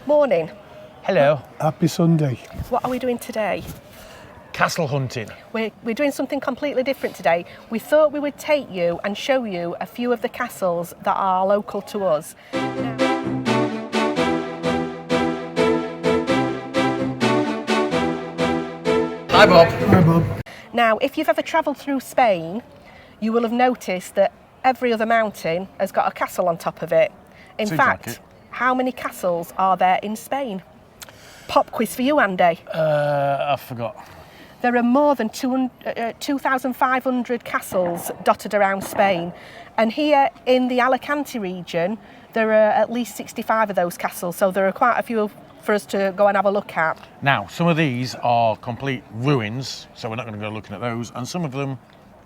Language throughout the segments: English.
Morning. Hello. Happy Sunday. What are we doing today? Castle hunting. We're doing something completely different today. We thought we would take you and show you a few of the castles that are local to us. Hi Bob. Hi, Bob. Now, if you've ever travelled through Spain, you will have noticed that every other mountain has got a castle on top of it. In Seems fact, like it. how many castles are there in Spain? Pop quiz for you, Andy. I forgot. There are more than 2,500 castles dotted around Spain. And here in the Alicante region, there are at least 65 of those castles. So there are quite a few for us to go and have a look at. Now, some of these are complete ruins, so we're not going to go looking at those, and some of them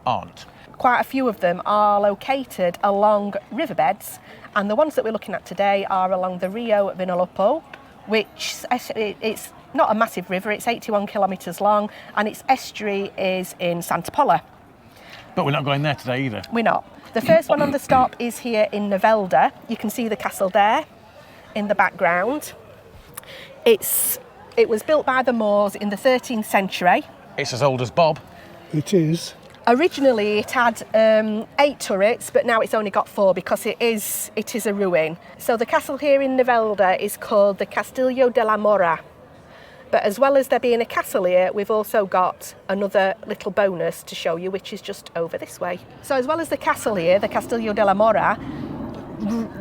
aren't. Quite a few of them are located along riverbeds, and the ones that we're looking at today are along the Rio Vinolopo, which it's not a massive river, it's 81 kilometres long, and its estuary is in Santa Pola. But we're not going there today either. We're not. The first one on the stop is here in Novelda. You can see the castle there in the background. It was built by the Moors in the 13th century. It's as old as Bob. It is. Originally it had 8 turrets, but now it's only got 4 because it is a ruin. So the castle here in Novelda is called the Castillo de Mora. But as well as there being a castle here, we've also got another little bonus to show you, which is just over this way. So as well as the castle here, the Castillo de Mora,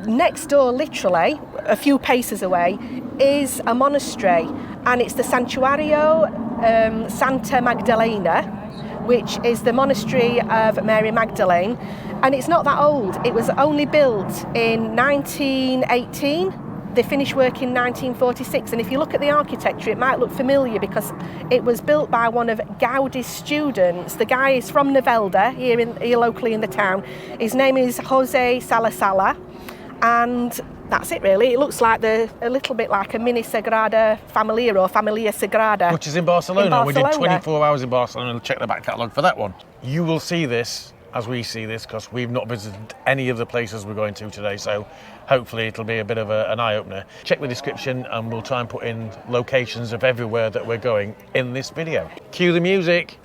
next door, literally, a few paces away, is a monastery, and it's the Santuario Santa Magdalena, which is the monastery of Mary Magdalene, and it's not that old. It was only built in 1918. They finished work in 1946, and if you look at the architecture, it might look familiar because it was built by one of Gaudi's students. The guy is from Novelda, here locally in the town. His name is Jose Salazar, and that's it really. It looks like a little bit like a mini Sagrada Familia or Familia Sagrada. Which is in Barcelona. We did Barcelona. 24 hours in Barcelona and check the back catalogue for that one. You will see this as we see this because we've not visited any of the places we're going to today, so hopefully it'll be a bit of an eye-opener. Check the description and we'll try and put in locations of everywhere that we're going in this video. Cue the music.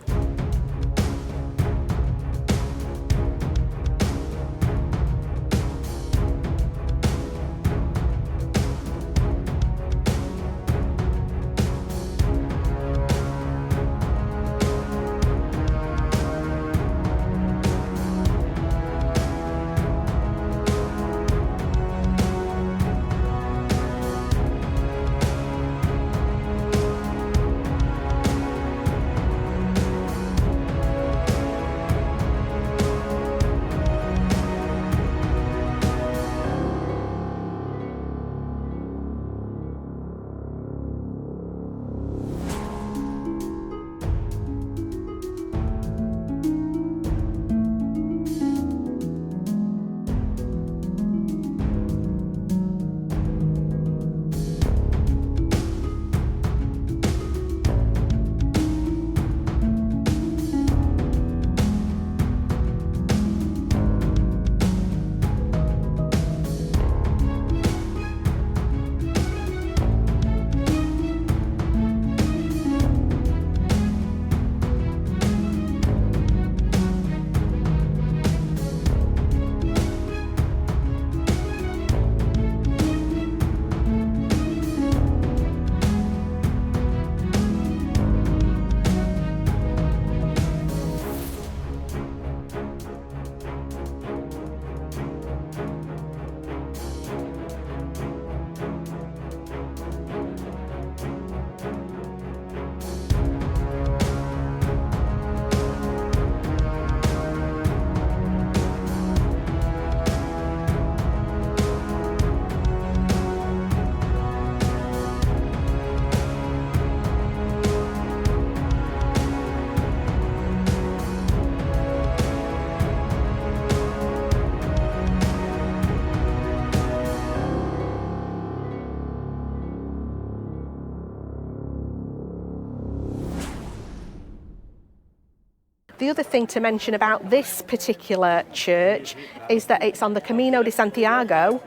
The other thing to mention about this particular church is that it's on the Camino de Santiago,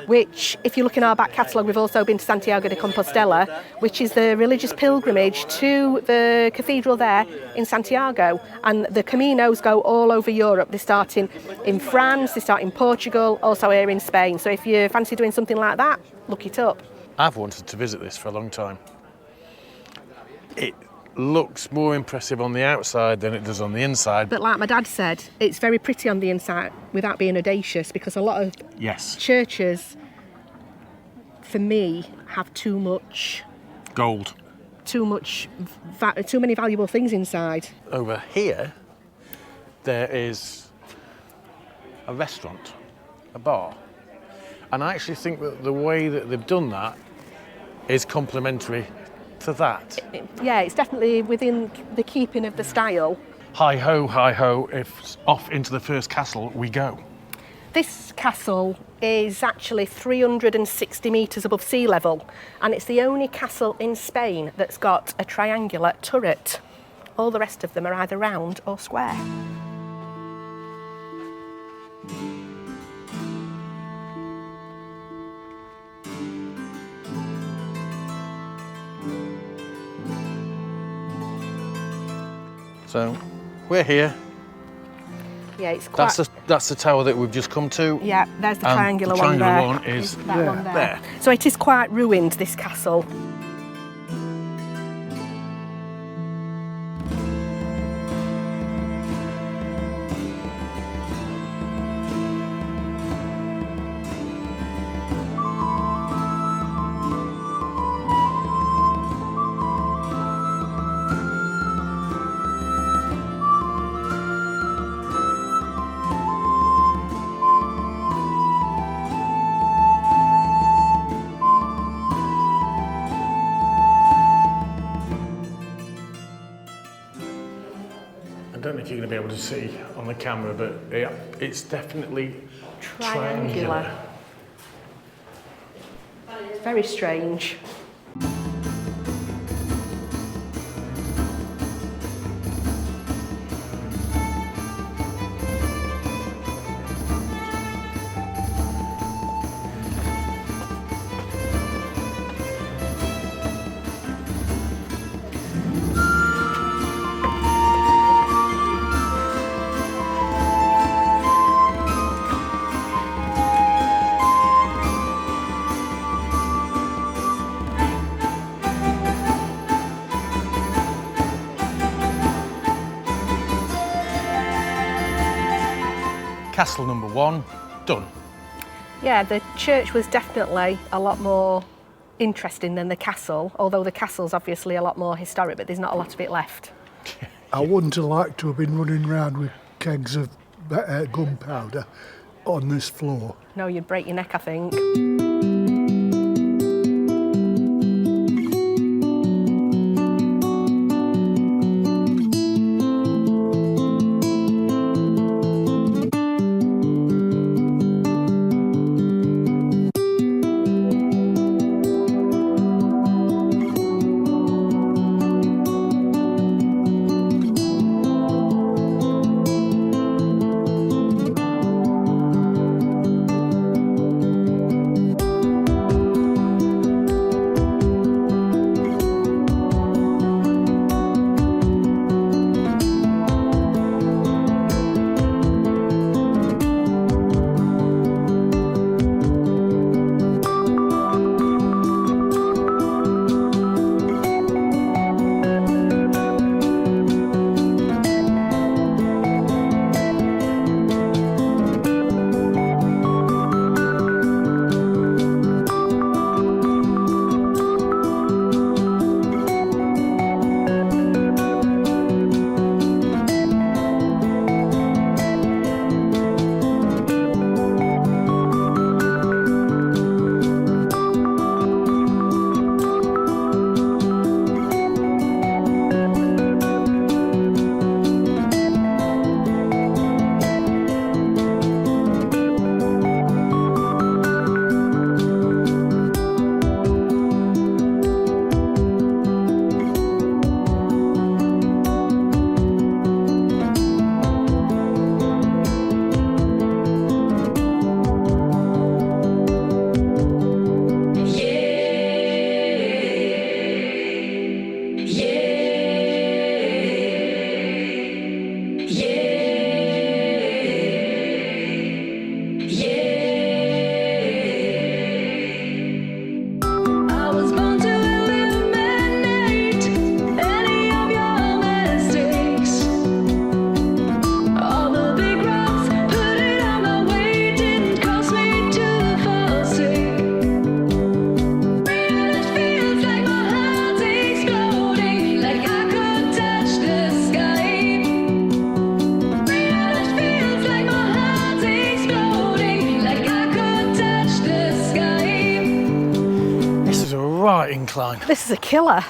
which, if you look in our back catalogue, we've also been to Santiago de Compostella, which is the religious pilgrimage to the cathedral there in Santiago. And the Caminos go all over Europe. They start in France, they start in Portugal, also here in Spain. So if you fancy doing something like that, look it up. I've wanted to visit this for a long time. It looks more impressive on the outside than it does on the inside. But like my dad said, it's very pretty on the inside without being audacious, because a lot of Yes. churches, for me, have too much, Gold. too many valuable things inside. Over here, there is a restaurant, a bar. And I actually think that the way that they've done that is complementary to that. Yeah, it's definitely within the keeping of the style. Hi ho, if off into the first castle we go. This castle is actually 360 metres above sea level, and it's the only castle in Spain that's got a triangular turret. All the rest of them are either round or square. So we're here. Yeah, it's quite... That's the tower that we've just come to. Yeah, there's the And triangular the one there. triangular one is that one there. So it is quite ruined, this castle. I don't know if you're going to be able to see on the camera, but it's definitely Triangular. It's very strange. Castle number 1 done. Yeah, the church was definitely a lot more interesting than the castle, although the castle's obviously a lot more historic, but there's not a lot of it left. I wouldn't have liked to have been running around with kegs of gunpowder on this floor. No, you'd break your neck, I think. right incline. This is a killer.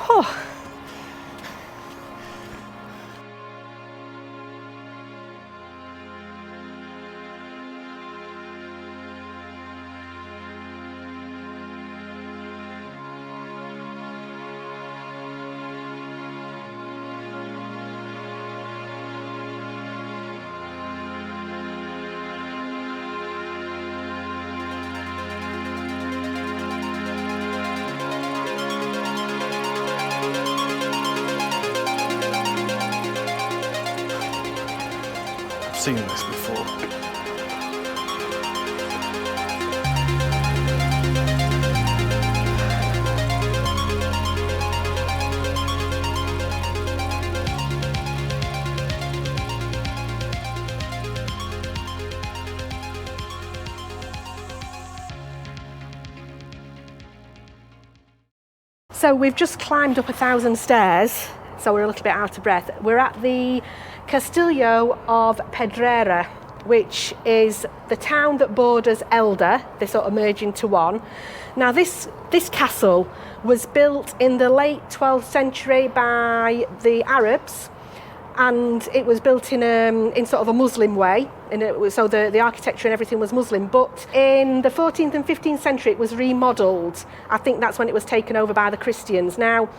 Oh. Seen this before. So we've just climbed up 1,000 stairs, so we're a little bit out of breath. We're at the Castillo of Pedrera, which is the town that borders Elda. They sort of merge into one. Now this castle was built in the late 12th century by the Arabs, and it was built in sort of a Muslim way, so the architecture and everything was Muslim. But in the 14th and 15th century it was remodelled. I think that's when it was taken over by the Christians. Now,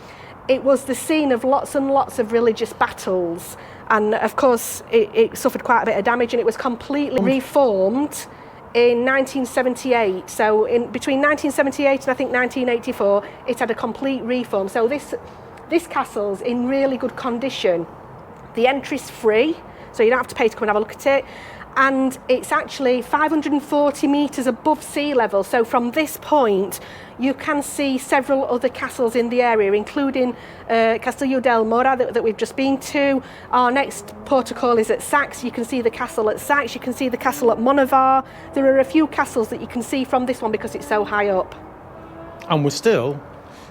it was the scene of lots and lots of religious battles, and of course it suffered quite a bit of damage, and it was completely reformed in 1978. So between 1978 and I think 1984 it had a complete reform. So this castle's in really good condition. The entry's free, so you don't have to pay to come and have a look at it. And it's actually 540 metres above sea level. So from this point, you can see several other castles in the area, including Castillo del Mora that we've just been to. Our next port of call is at Sax. You can see the castle at Sax. You can see the castle at Monavar. There are a few castles that you can see from this one because it's so high up. And we're still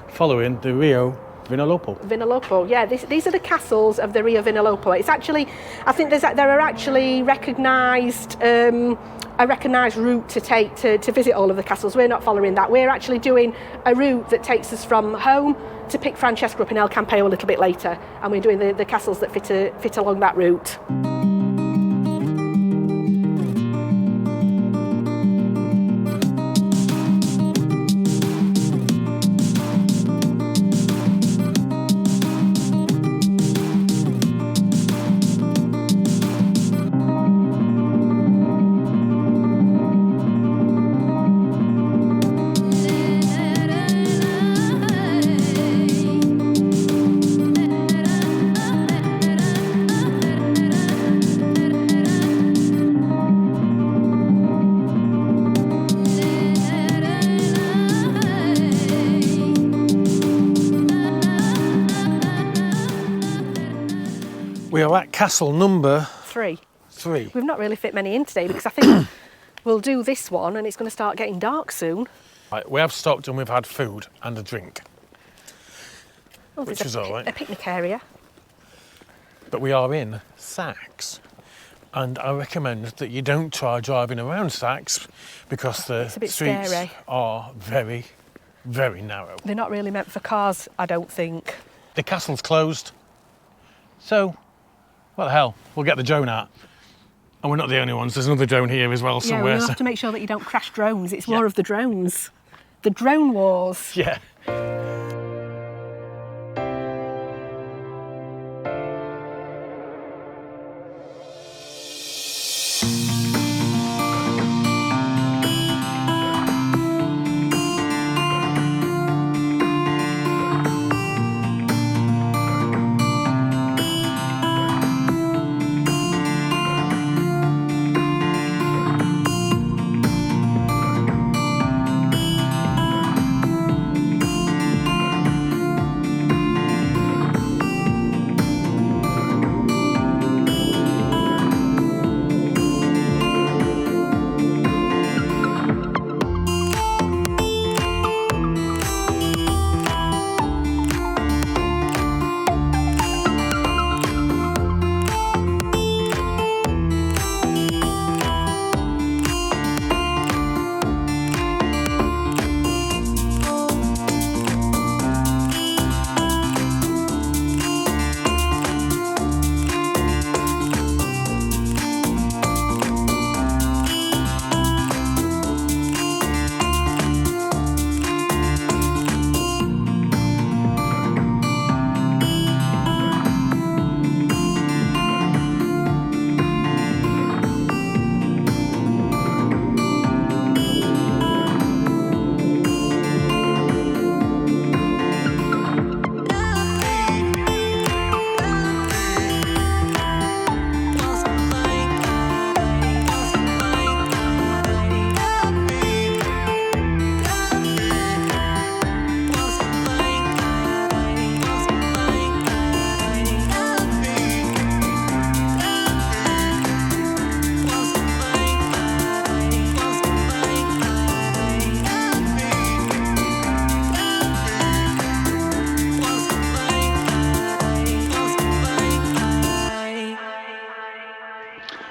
following the Rio Vinolopo, yeah. These are the castles of the Rio Vinolopo. It's actually, I think there are actually recognised a recognised route to take to visit all of the castles. We're not following that. We're actually doing a route that takes us from home to pick Francesca up in El Campeo a little bit later, and we're doing the castles that fit along that route. We are at castle number 3. 3. We've not really fit many in today because I think we'll do this one and it's going to start getting dark soon. Right, we have stopped and we've had food and a drink, which is all right. A picnic area. But we are in Saaks, and I recommend that you don't try driving around Saaks because the It's a bit streets scary. are very, very narrow. They're not really meant for cars, I don't think. The castle's closed, so what the hell, we'll get the drone out. And we're not the only ones, there's another drone here as well somewhere. Yeah, we'll have to make sure that you don't crash drones. It's war of the drones. The drone wars. Yeah.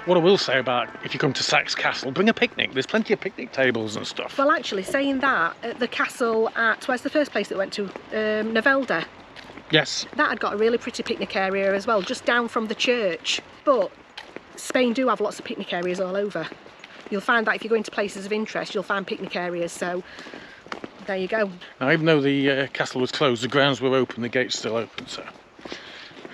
What I will say about if you come to Sax Castle, bring a picnic. There's plenty of picnic tables and stuff. Well, actually, saying that, at the castle at, where's the first place that we went to? Novelda. Yes. That had got a really pretty picnic area as well, just down from the church. But Spain do have lots of picnic areas all over. You'll find that if you go into places of interest, you'll find picnic areas, so there you go. Now, even though the castle was closed, the grounds were open, the gate's still open, so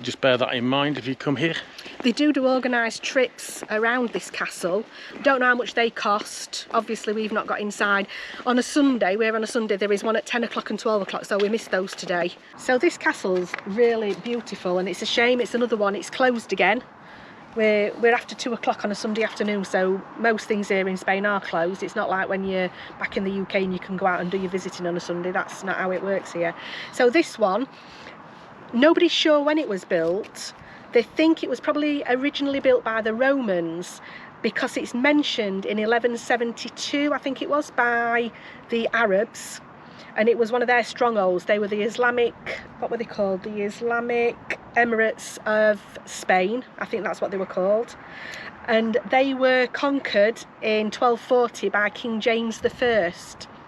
just bear that in mind if you come here. They do organised trips around this castle. Don't know how much they cost. Obviously, we've not got inside. On a Sunday, there is one at 10 o'clock and 12 o'clock, so we missed those today. So this castle's really beautiful, and it's a shame it's another one. It's closed again. We're after 2 o'clock on a Sunday afternoon, so most things here in Spain are closed. It's not like when you're back in the UK and you can go out and do your visiting on a Sunday. That's not how it works here. So this one, nobody's sure when it was built. They think it was probably originally built by the Romans because it's mentioned in 1172, I think it was, by the Arabs. And it was one of their strongholds. They were the Islamic, what were they called? The Islamic Emirates of Spain. I think that's what they were called. And they were conquered in 1240 by King James I,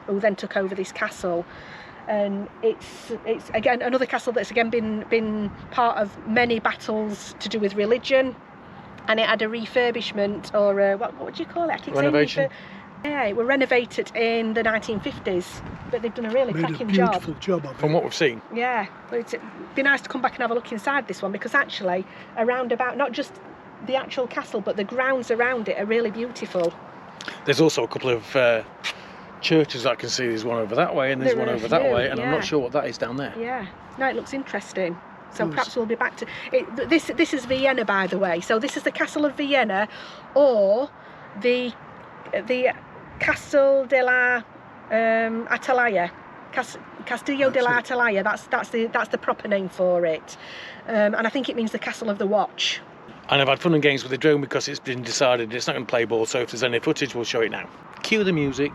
who then took over this castle. And it's again another castle that's again been part of many battles to do with religion, and it had a refurbishment, or what would you call it? I keep Renovation. Yeah, it were renovated in the 1950s, but they've done a really cracking job. Beautiful job of it. From what we've seen. Yeah, but it'd be nice to come back and have a look inside this one, because actually around about, not just the actual castle, but the grounds around it are really beautiful. There's also a couple of churches I can see. There's one over that way and there's one over that way, and I'm not sure what that is down there. Yeah, no, it looks interesting. So perhaps we'll be back to it. This is Villena, by the way. So this is the Castle of Villena, or the Castel de la Atalaya, Castillo de la Atalaya. That's the proper name for it, and I think it means the Castle of the Watch. And I've had fun and games with the drone because it's been decided it's not going to play ball, so if there's any footage we'll show it now. Cue the music.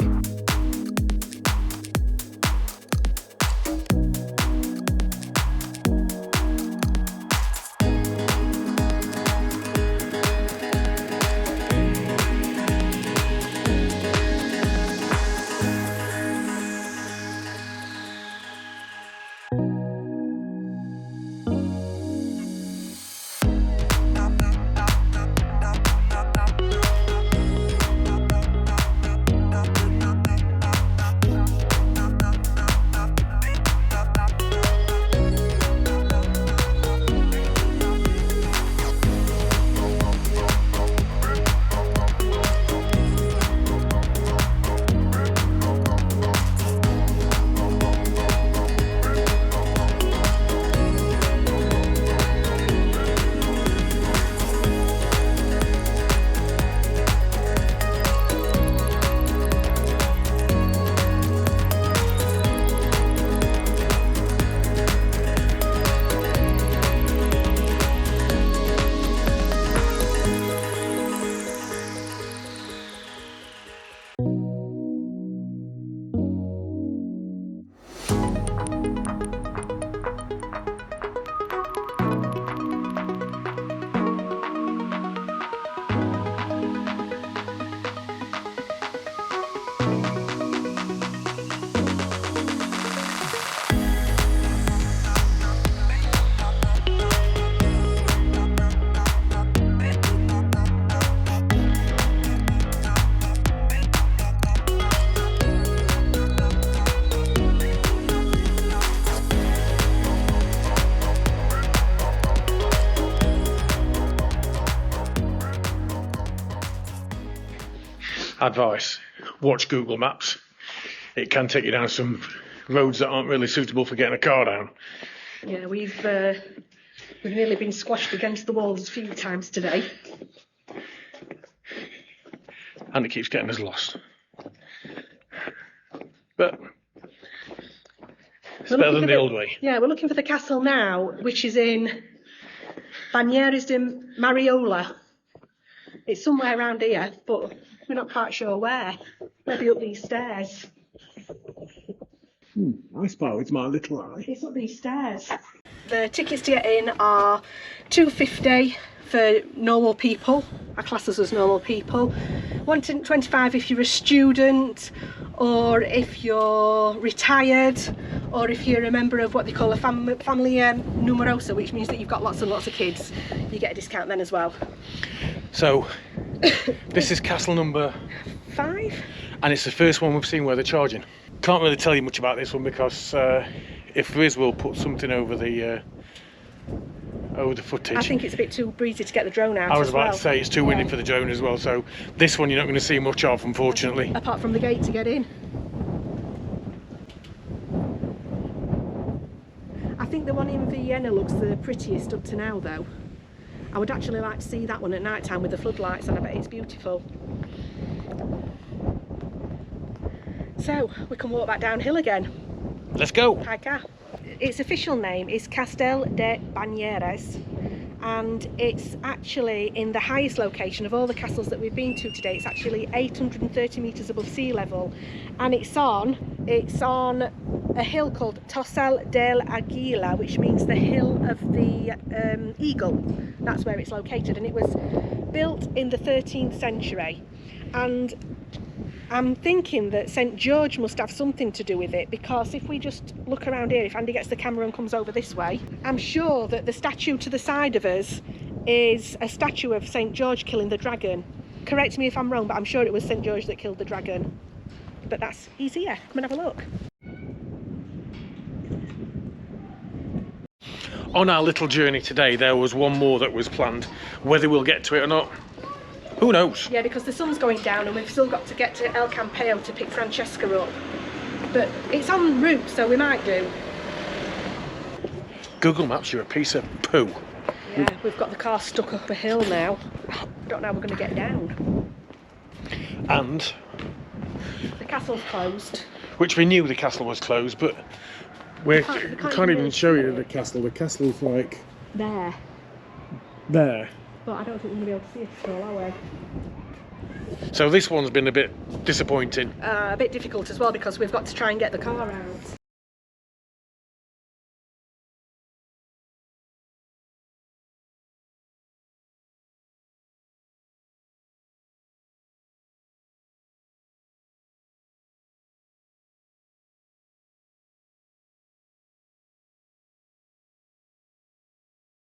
Advice: watch Google Maps. It can take you down some roads that aren't really suitable for getting a car down. Yeah, we've nearly been squashed against the walls a few times today. And it keeps getting us lost. But it's better than the old way. Yeah, we're looking for the castle now, which is in Bañeres de Mariola. It's somewhere around here, but we're not quite sure where. Maybe up these stairs. I suppose it's my little eye. It's up these stairs. The tickets to get in are £2.50 for normal people, our classes as normal people, £1.25 if you're a student, or if you're retired, or if you're a member of what they call a family numerosa, which means that you've got lots and lots of kids. You get a discount then as well. So, this is castle number 5, and it's the first one we've seen where they're charging. Can't really tell you much about this one because if there is, we'll put something over the footage. I think it's a bit too breezy to get the drone out. I was as about well. to say it's too windy for the drone as well, so this one you're not going to see much of, unfortunately. Apart from the gate to get in. I think the one in Villena looks the prettiest up to now though. I would actually like to see that one at night time with the floodlights on. I bet it's beautiful. So we can walk back downhill again. Let's go. Hiker. Its official name is Castel de Banyeres, and it's actually in the highest location of all the castles that we've been to today. It's actually 830 metres above sea level, and it's on a hill called Tossal del Aguila, which means the hill of the eagle. That's where it's located, and it was built in the 13th century. And I'm thinking that St George must have something to do with it, because if we just look around here, if Andy gets the camera and comes over this way, I'm sure that the statue to the side of us is a statue of St George killing the dragon. Correct me if I'm wrong, but I'm sure it was St George that killed the dragon. But that's easier. Come and have a look. On our little journey today, there was one more that was planned. Whether we'll get to it or not, who knows? Yeah, because the sun's going down and we've still got to get to El Campeo to pick Francesca up. But it's en route, so we might do. Google Maps, you're a piece of poo. Yeah, we've got the car stuck up a hill now. I don't know how we're going to get down. And The castle's closed. which we knew the castle was closed, but we can't even show you the castle. The castle's like There. there. But I don't think we're going to be able to see it at all, are we? So this one's been a bit disappointing. A bit difficult as well, because we've got to try and get the car out.